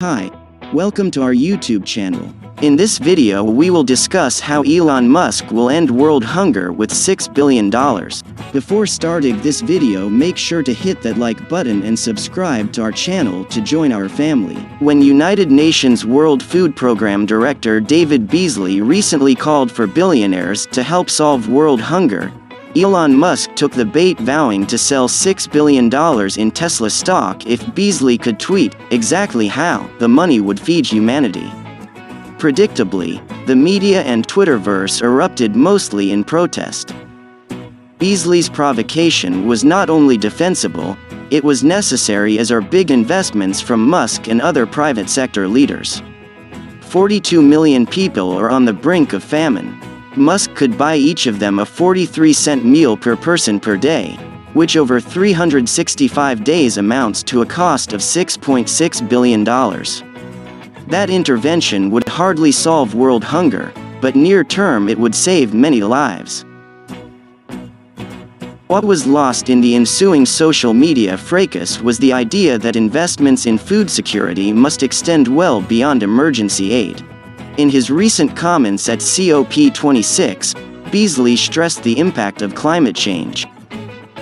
Hi, welcome to our YouTube channel. In this video we will discuss how Elon Musk will end world hunger with $6 billion. Before starting this video, make sure to hit that like button and subscribe to our channel to join our family. When United Nations World Food Programme Director David Beasley recently called for billionaires to help solve world hunger, Elon Musk took the bait, vowing to sell $6 billion in Tesla stock if Beasley could tweet exactly how the money would feed humanity. Predictably, the media and Twitterverse erupted mostly in protest. Beasley's provocation was not only defensible, it was necessary, as are big investments from Musk and other private sector leaders. 42 million people are on the brink of famine. Musk could buy each of them a 43-cent meal per person per day, which over 365 days amounts to a cost of $6.6 billion. That intervention would hardly solve world hunger, but near term it would save many lives. What was lost in the ensuing social media fracas was the idea that investments in food security must extend well beyond emergency aid. In his recent comments at COP26, Beasley stressed the impact of climate change.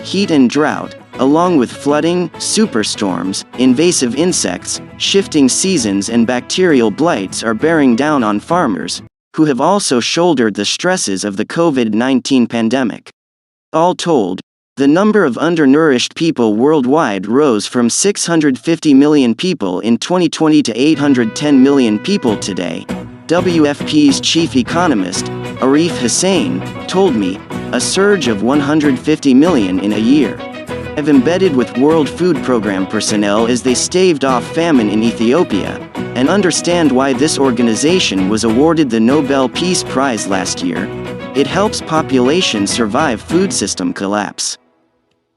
Heat and drought, along with flooding, superstorms, invasive insects, shifting seasons and bacterial blights, are bearing down on farmers, who have also shouldered the stresses of the COVID-19 pandemic. All told, the number of undernourished people worldwide rose from 650 million people in 2020 to 810 million people today. WFP's chief economist, Arif Hussain, told me, a surge of 150 million in a year. I've embedded with World Food Programme personnel as they staved off famine in Ethiopia, and understand why this organization was awarded the Nobel Peace Prize last year. It helps populations survive food system collapse.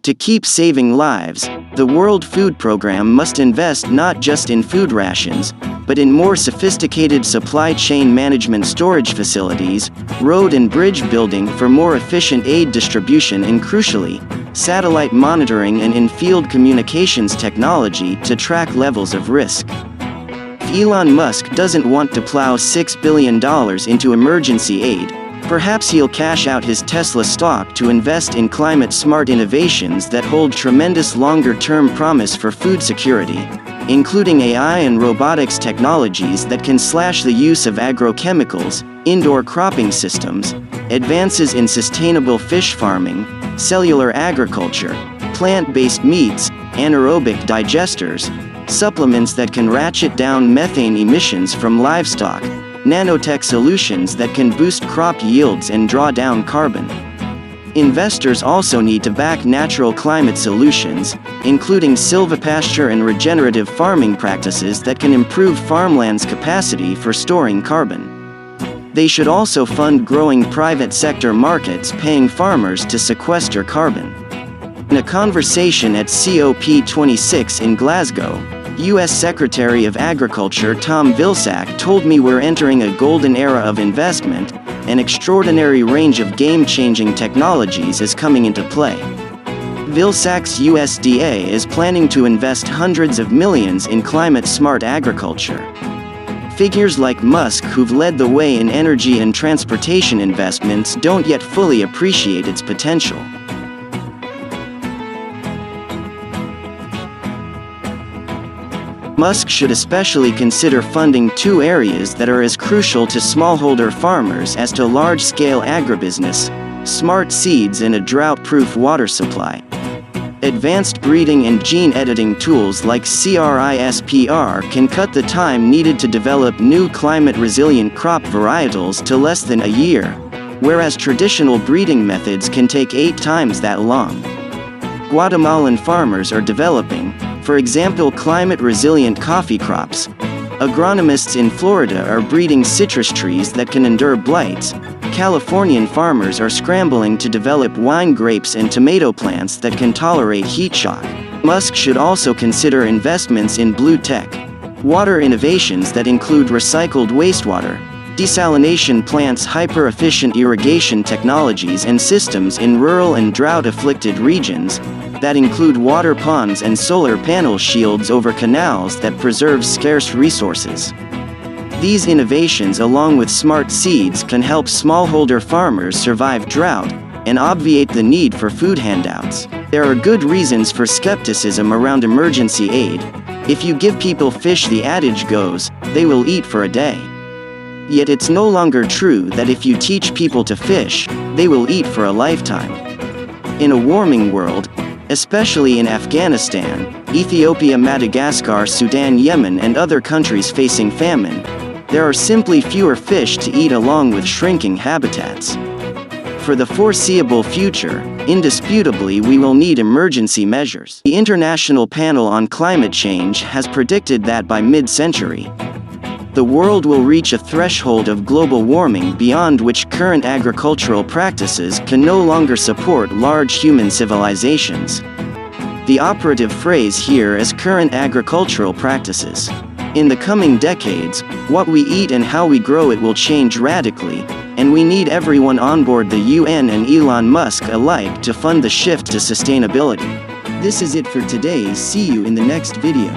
To keep saving lives, the World Food Programme must invest not just in food rations, but in more sophisticated supply chain management, storage facilities, road and bridge building for more efficient aid distribution, and crucially, satellite monitoring and in-field communications technology to track levels of risk. If Elon Musk doesn't want to plow $6 billion into emergency aid, perhaps he'll cash out his Tesla stock to invest in climate-smart innovations that hold tremendous longer-term promise for food security, including AI and robotics technologies that can slash the use of agrochemicals, indoor cropping systems, advances in sustainable fish farming, cellular agriculture, plant-based meats, anaerobic digesters, supplements that can ratchet down methane emissions from livestock, nanotech solutions that can boost crop yields and draw down carbon. Investors also need to back natural climate solutions, including silvopasture and regenerative farming practices that can improve farmland's capacity for storing carbon. They should also fund growing private sector markets paying farmers to sequester carbon. In a conversation at COP26 in Glasgow, U.S. Secretary of Agriculture Tom Vilsack told me we're entering a golden era of investment. An extraordinary range of game-changing technologies is coming into play. Vilsack's USDA is planning to invest hundreds of millions in climate-smart agriculture. Figures like Musk, who've led the way in energy and transportation investments, don't yet fully appreciate its potential. Musk should especially consider funding two areas that are as crucial to smallholder farmers as to large-scale agribusiness: smart seeds and a drought-proof water supply. Advanced breeding and gene editing tools like CRISPR can cut the time needed to develop new climate-resilient crop varietals to less than a year, whereas traditional breeding methods can take 8 times that long. Guatemalan farmers are developing, for example, climate-resilient coffee crops. Agronomists in Florida are breeding citrus trees that can endure blights. Californian farmers are scrambling to develop wine grapes and tomato plants that can tolerate heat shock. Musk should also consider investments in blue tech, water innovations that include recycled wastewater, desalination plants, hyper-efficient irrigation technologies and systems in rural and drought-afflicted regions, that include water ponds and solar panel shields over canals that preserve scarce resources. These innovations along with smart seeds can help smallholder farmers survive drought and obviate the need for food handouts. There are good reasons for skepticism around emergency aid. If you give people fish, the adage goes, they will eat for a day. Yet it's no longer true that if you teach people to fish, they will eat for a lifetime. In a warming world, especially in Afghanistan, Ethiopia, Madagascar, Sudan, Yemen and other countries facing famine, there are simply fewer fish to eat along with shrinking habitats. For the foreseeable future, indisputably we will need emergency measures. The International Panel on Climate Change has predicted that by mid-century, the world will reach a threshold of global warming beyond which current agricultural practices can no longer support large human civilizations. The operative phrase here is current agricultural practices. In the coming decades, what we eat and how we grow it will change radically, and we need everyone on board, the UN and Elon Musk alike, to fund the shift to sustainability. This is it for today. See you in the next video.